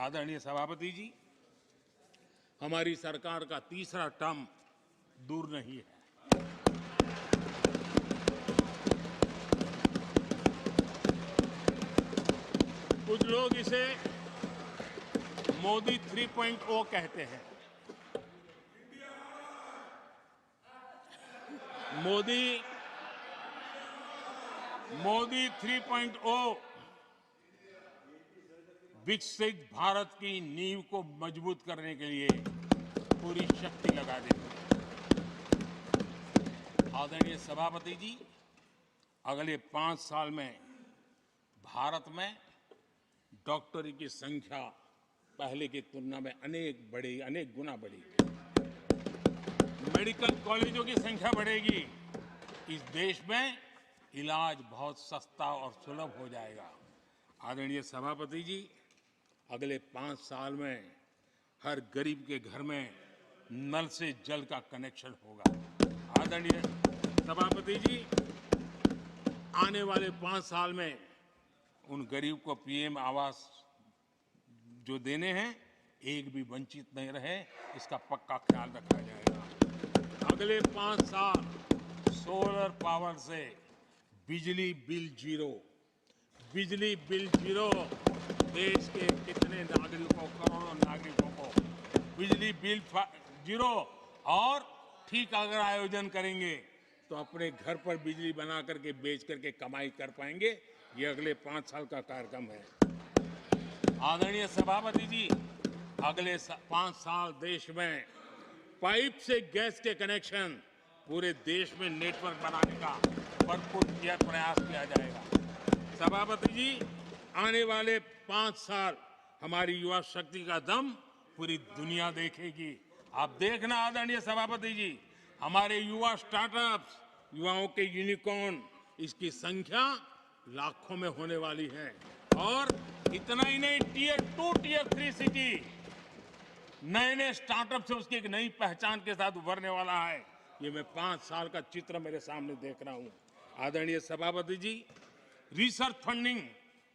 आदरणीय सभापति जी, हमारी सरकार का तीसरा टर्म दूर नहीं है। कुछ लोग इसे मोदी 3.0 कहते हैं। मोदी 3.0 विकसित भारत की नींव को मजबूत करने के लिए पूरी शक्ति लगा देंगे। आदरणीय सभापति जी, अगले 5 साल में भारत में डॉक्टरों की संख्या पहले की तुलना में अनेक गुना बढ़ेगी। मेडिकल कॉलेजों की संख्या बढ़ेगी। इस देश में इलाज बहुत सस्ता और सुलभ हो जाएगा। आदरणीय सभापति जी, अगले 5 साल में हर गरीब के घर में नल से जल का कनेक्शन होगा। आदरणीय सभापति जी, आने वाले 5 साल में उन गरीब को पीएम आवास जो देने हैं, एक भी वंचित नहीं रहे, इसका पक्का ख्याल रखा जाएगा। अगले 5 साल सोलर पावर से बिजली बिल जीरो। देश के कितने नागरिकों, करोड़ों नागरिकों को बिजली बिल जीरो। और ठीक अगर आयोजन करेंगे तो अपने घर पर बिजली बना करके बेच करके कमाई कर पाएंगे। ये अगले 5 साल का कार्यक्रम है। आदरणीय सभापति जी, अगले 5 साल देश में पाइप से गैस के कनेक्शन पूरे देश में नेटवर्क बनाने का भरपूर प्रयास किया जाएगा। सभापति जी, आने वाले 5 साल हमारी युवा शक्ति का दम पूरी दुनिया देखेगी। आप देखना आदरणीय सभापति जी, हमारे युवा स्टार्टअप्स, युवाओं के यूनिकॉर्न, इसकी संख्या लाखों में होने वाली है। और इतना ही नहीं, टियर 2, टियर 3 सिटी नए स्टार्टअप से उसकी एक नई पहचान के साथ उभरने वाला है। ये मैं 5 साल का चित्र मेरे सामने देख रहा हूं। आदरणीय सभापति जी, रिसर्च फंडिंग,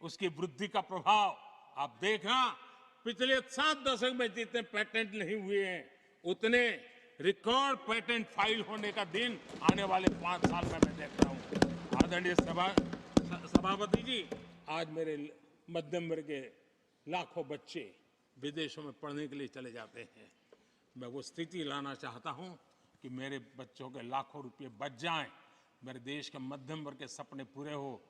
उसकी वृद्धि का प्रभाव आप देखना। पिछले 7 दशक में जितने पेटेंट नहीं हुए हैं, उतने रिकॉर्ड पेटेंट फाइल होने का दिन आने वाले 5 साल में मैं देख रहा हूं। आदरणीय सभापति जी, आज मेरे मध्यम वर्ग के लाखों बच्चे विदेशों में पढ़ने के लिए चले जाते हैं। मैं वो स्थिति लाना चाहता हूं कि मेरे बच्चों के लाखों रुपए बच जाएं, मेरे देश के मध्यम वर्ग के सपने पूरे हो,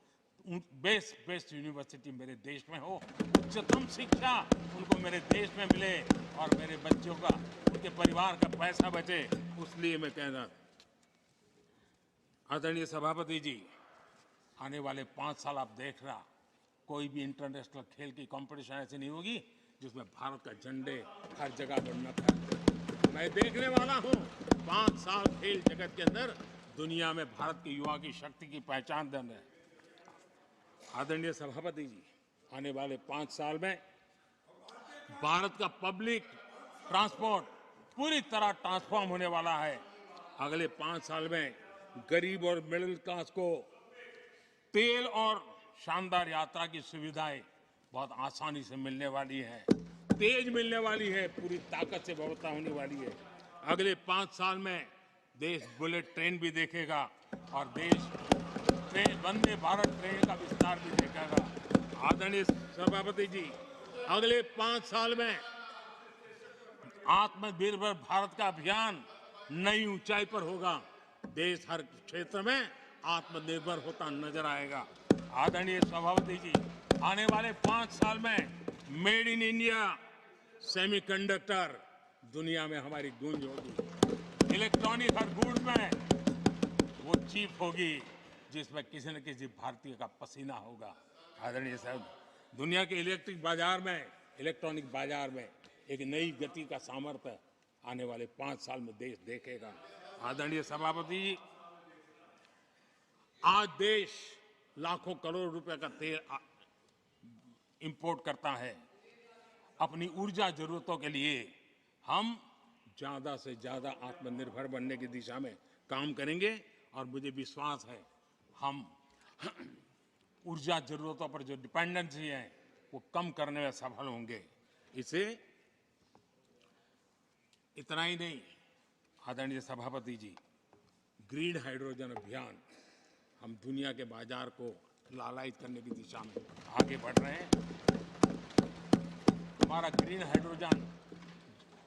बेस्ट यूनिवर्सिटी मेरे देश में हो, उच्चतम शिक्षा उनको मेरे देश में मिले और मेरे बच्चों का, उनके परिवार का पैसा बचे। इसलिए मैं कह रहा, आदरणीय सभापति जी, आने वाले 5 साल आप देख रहा, कोई भी इंटरनेशनल खेल की कंपटीशन ऐसी नहीं होगी जिसमें भारत का झंडे हर जगह पर न फहरे। मैं देखने वाला हूं 5 साल खेल जगत के अंदर दुनिया में भारत के युवा की शक्ति की पहचान देने। आदरणीय सभापति जी, आने वाले 5 साल में भारत का पब्लिक ट्रांसपोर्ट पूरी तरह ट्रांसफॉर्म होने वाला है। अगले 5 साल में गरीब और मिडिल क्लास को तेल और शानदार यात्रा की सुविधाएं बहुत आसानी से मिलने वाली है, तेज मिलने वाली है, पूरी ताकत से व्यवस्था होने वाली है। अगले 5 साल में देश बुलेट ट्रेन भी देखेगा और देश वंदे भारत ट्रेन का विस्तार भी देखेगा। आदरणीय सभापति जी, अगले 5 साल में आत्मनिर्भर भारत का अभियान नई ऊंचाई पर होगा। देश हर क्षेत्र में आत्मनिर्भर होता नजर आएगा। आदरणीय सभापति जी, आने वाले 5 साल में मेड इन इंडिया सेमीकंडक्टर दुनिया में हमारी गूंज होगी। इलेक्ट्रॉनिक हर गुड्स में वो चीप होगी जिसमें किसी न किसी भारतीय का पसीना होगा। आदरणीय साहब, दुनिया के इलेक्ट्रॉनिक बाजार में एक नई गति का सामर्थ्य आने वाले 5 साल में देश देखेगा। आदरणीय सभापति जी, आज देश लाखों करोड़ रुपए का तेल इंपोर्ट करता है। अपनी ऊर्जा जरूरतों के लिए हम ज्यादा से ज्यादा आत्मनिर्भर बनने की दिशा में काम करेंगे और मुझे विश्वास है हम ऊर्जा जरूरतों पर जो डिपेंडेंसी है वो कम करने में सफल होंगे। इसे इतना ही नहीं, आदरणीय सभापति जी, ग्रीन हाइड्रोजन अभियान, हम दुनिया के बाजार को लालायित करने की दिशा में आगे बढ़ रहे हैं। हमारा ग्रीन हाइड्रोजन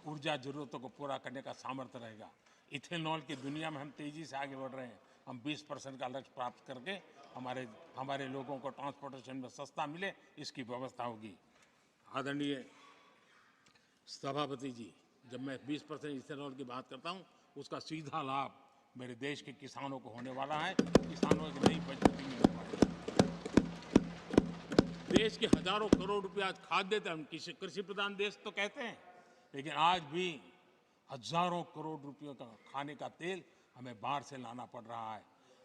ऊर्जा जरूरतों को पूरा करने का सामर्थ्य रहेगा। इथेनॉल की दुनिया में हम तेजी से आगे बढ़ रहे हैं। हम 20% का लक्ष्य प्राप्त करके हमारे लोगों को ट्रांसपोर्टेशन में सस्ता मिले, इसकी व्यवस्था होगी। आदरणीय सभापति जी, जब मैं 20% इथेनॉल की बात करता हूँ, उसका सीधा लाभ मेरे देश के किसानों को होने वाला है। किसानों की नई मजबूती मिलने वाली है। देश के हजारों करोड़ रुपए आज खाद देते हैं। हम कृषि प्रधान देश तो कहते हैं, लेकिन आज भी हजारों करोड़ रुपयों का खाने का तेल हमें बाहर से लाना पड़ रहा है।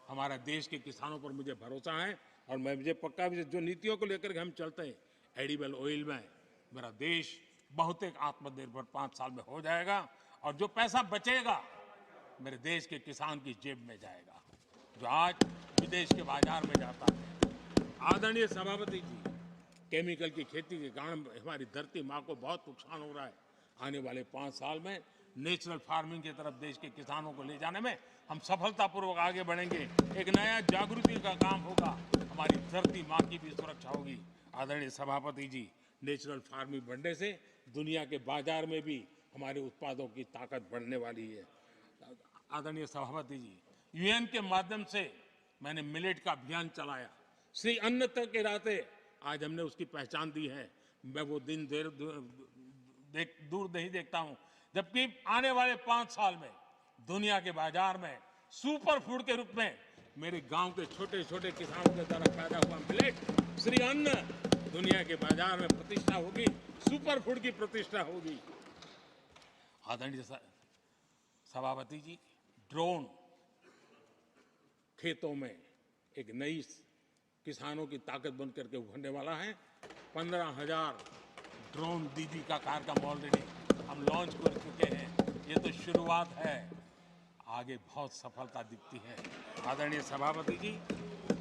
हमारे देश के किसानों पर मुझे भरोसा है और मुझे पक्का भी जो नीतियों को लेकर के हम चलते हैं, एडिबल ऑयल में मेरा देश बहुत एक आत्मनिर्भर 5 साल में हो जाएगा। और जो पैसा बचेगा मेरे देश के किसान की जेब में जाएगा, जो आज विदेश के बाजार में जाता है। आदरणीय सभापति जी, केमिकल की खेती के कारण हमारी धरती माँ को बहुत नुकसान हो रहा है। आने वाले 5 साल में नेचुरल फार्मिंग की तरफ देश के किसानों को ले जाने में हम सफलतापूर्वक आगे बढ़ेंगे। एक नया जागृति का काम होगा, हमारी धरती माँ की भी सुरक्षा होगी। आदरणीय सभापति जी, नेचुरल फार्मिंग बढ़ने से दुनिया के बाजार में भी हमारे उत्पादों की ताकत बढ़ने वाली है। आदरणीय सभापति जी, यूएन के माध्यम से मैंने मिलेट का अभियान चलाया। श्री अन्न तक के रास्ते आज हमने उसकी पहचान दी है। मैं वो दिन दूर नहीं देखता हूं, जबकि आने वाले 5 साल में दुनिया के बाजार में सुपर फूड के रूप में मेरे गांव के छोटे छोटे किसानों के द्वारा पैदा हुआ मिलेट, श्री अन्न, दुनिया के बाजार में प्रतिष्ठा होगी, सुपर फूड की प्रतिष्ठा होगी। आदरणीय सभापति जी, ड्रोन खेतों में एक नई किसानों की ताकत बन करके उभरने वाला है। 15,000 ड्रोन दीदी का कार्यक्रम ऑलरेडी हम लॉन्च कर चुके हैं। ये तो शुरुआत है, आगे बहुत सफलता दिखती है। आदरणीय सभापति जी,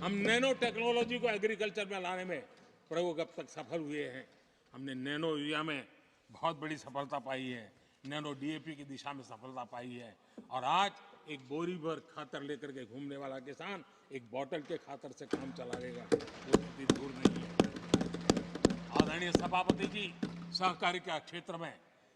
हम नैनो टेक्नोलॉजी को एग्रीकल्चर में लाने में प्रयोग अब तक सफल हुए हैं। हमने नैनो यूरिया में बहुत बड़ी सफलता पाई है, नैनो डीएपी की दिशा में सफलता पाई है। और आज एक बोरी भर खातर लेकर के घूमने वाला किसान एक बोतल के खातर से काम चला लेगा, वो स्थिति दूर नहीं है। आदरणीय सभापति जी, सहकारिता क्षेत्र में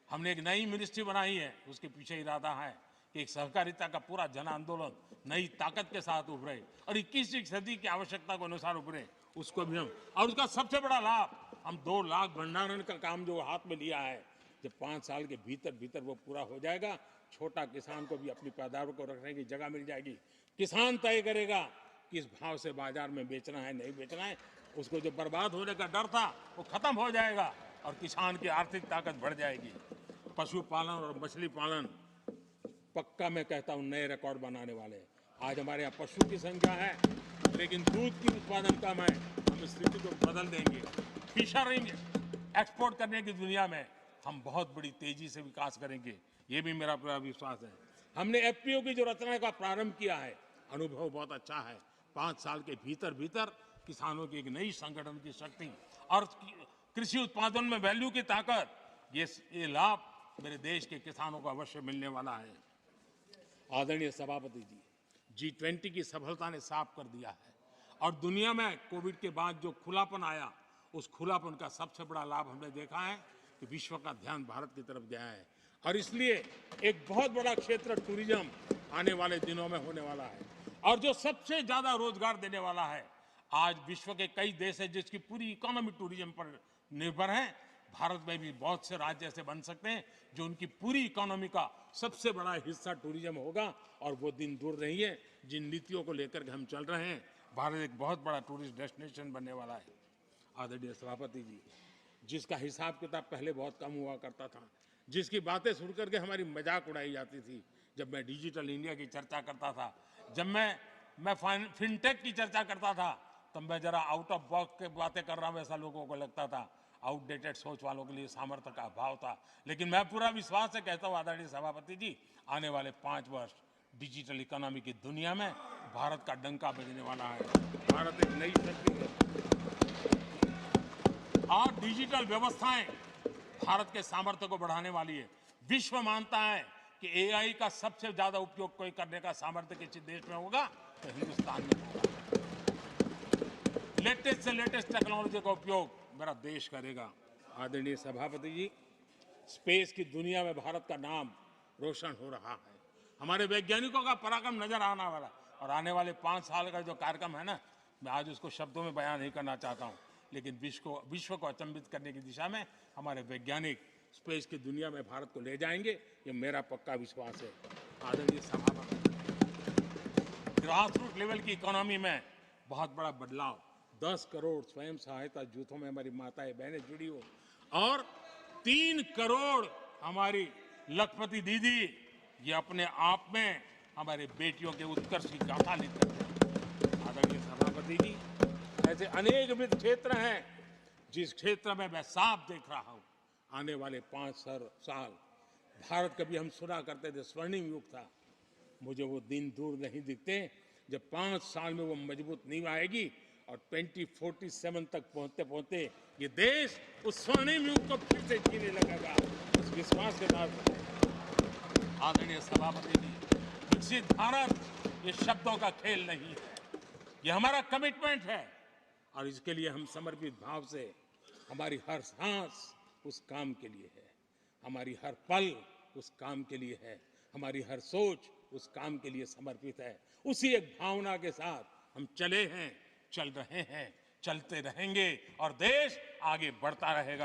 हमने एक नई मिनिस्ट्री बनाई है। उसके पीछे इरादा है कि एक सहकारिता का पूरा जन आंदोलन नई ताकत के साथ उभरे और 21वीं सदी की आवश्यकता के अनुसार उभरे, उसको भी हम, और उसका सबसे बड़ा लाभ, हम 2 लाख भंडारण का काम जो हाथ में लिया है, जब 5 साल के भीतर वो पूरा हो जाएगा, छोटा किसान को भी अपनी पैदावार को रखने की जगह मिल जाएगी। किसान तय करेगा किस भाव से बाजार में बेचना है, नहीं बेचना है। उसको जो बर्बाद होने का डर था वो खत्म हो जाएगा और किसान की आर्थिक ताकत बढ़ जाएगी। पशुपालन और मछली पालन पक्का मैं कहता हूँ नए रिकॉर्ड बनाने वाले। आज हमारे यहाँ पशु की संख्या है, लेकिन दूध की उत्पादन कम है। हम इस स्थिति को बदल देंगे। फिशरिंग एक्सपोर्ट करने की दुनिया में हम बहुत बड़ी तेजी से विकास करेंगे, ये भी मेरा पूरा विश्वास है। हमने एफपीओ की जो रचना का प्रारंभ किया है, अनुभव बहुत अच्छा है। 5 साल के भीतर किसानों की एक नई संगठन की शक्ति और कृषि उत्पादन में वैल्यू की ताकत, ये लाभ मेरे देश के किसानों को अवश्य मिलने वाला है। आदरणीय सभापति जी, G20 की सफलता ने साफ कर दिया है और दुनिया में कोविड के बाद जो खुलापन आया, उस खुलापन का सबसे बड़ा लाभ हमने देखा है कि विश्व का ध्यान भारत की तरफ गया है। और इसलिए एक बहुत बड़ा क्षेत्र टूरिज्म आने वाले दिनों में होने वाला है और जो सबसे ज्यादा रोजगार देने वाला है। आज विश्व के कई देश हैं जिसकी पूरी इकोनॉमी टूरिज्म पर निर्भर है। भारत में भी बहुत से राज्य ऐसे बन सकते हैं जो उनकी पूरी इकोनॉमी का सबसे बड़ा हिस्सा टूरिज्म होगा और वो दिन दूर नहीं है। जिन नीतियों को लेकर के हम चल रहे हैं, भारत एक बहुत बड़ा टूरिस्ट डेस्टिनेशन बनने वाला है। आदरणीय सभापति जी, जिसका हिसाब किताब पहले बहुत कम हुआ करता था, जिसकी बातें सुन करके हमारी मजाक उड़ाई जाती थी, जब मैं डिजिटल इंडिया की चर्चा करता था, जब मैं फिनटेक की चर्चा करता था, तब मैं जरा आउट ऑफ बॉक्स की बातें कर रहा हूं, ऐसा लोगों को लगता था। आउटडेटेड सोच वालों के लिए सामर्थ्य का अभाव था। लेकिन मैं पूरा विश्वास से कहता हूं आदरणीय सभापति जी, आने वाले 5 वर्ष डिजिटल इकोनॉमी की दुनिया में भारत का डंका बजने वाला है। भारत एक नई शक्ति है और डिजिटल व्यवस्थाएं भारत के सामर्थ्य को बढ़ाने वाली है। विश्व मानता है कि एआई का सबसे ज्यादा उपयोग कोई करने का सामर्थ्य किसी देश में होगा तो हिंदुस्तान में होगा। लेटेस्ट से लेटेस्ट टेक्नोलॉजी का उपयोग मेरा देश करेगा। आदरणीय सभापति जी, स्पेस की दुनिया में भारत का नाम रोशन हो रहा है। हमारे वैज्ञानिकों का पराक्रम नजर आने वाला, और आने वाले 5 साल का जो कार्यक्रम है ना, मैं आज उसको शब्दों में बयान नहीं करना चाहता हूं, लेकिन विश्व को अचंभित करने की दिशा में हमारे वैज्ञानिक स्पेस की दुनिया में भारत को ले जाएंगे, ये मेरा पक्का विश्वास है। आदरणीय सभापति, ग्रास रूट लेवल की इकोनॉमी में बहुत बड़ा बदलाव, 10 करोड़ स्वयं सहायता जूथों में हमारी माताएं बहनें जुड़ी हो, और 3 करोड़ हमारी लखपति दीदी, ये अपने आप में हमारे बेटियों के उत्कर्ष की गाथा लिख करते हैं। आदरणीय सभापति जी, ऐसे अनेक विविध क्षेत्र हैं जिस क्षेत्र में मैं साफ देख रहा हूं आने वाले 5 साल भारत, कभी हम सुना करते थे स्वर्णिम युग था, मुझे वो दिन दूर नहीं दिखते जब 5 साल में वो मजबूत नींव आएगी और 2047 तक पहुंचते पहुंचते ये देश उस स्वर्णिम युग को फिर से जीने लगेगा, इस विश्वास के साथ। आदरणीय सभापति जी, विकसित भारत ये शब्दों का खेल नहीं है, ये हमारा कमिटमेंट है, और इसके लिए हम समर्पित भाव से, हमारी हर सांस उस काम के लिए है, हमारी हर पल उस काम के लिए है, हमारी हर सोच उस काम के लिए समर्पित है। उसी एक भावना के साथ हम चले हैं, चल रहे हैं, चलते रहेंगे, और देश आगे बढ़ता रहेगा।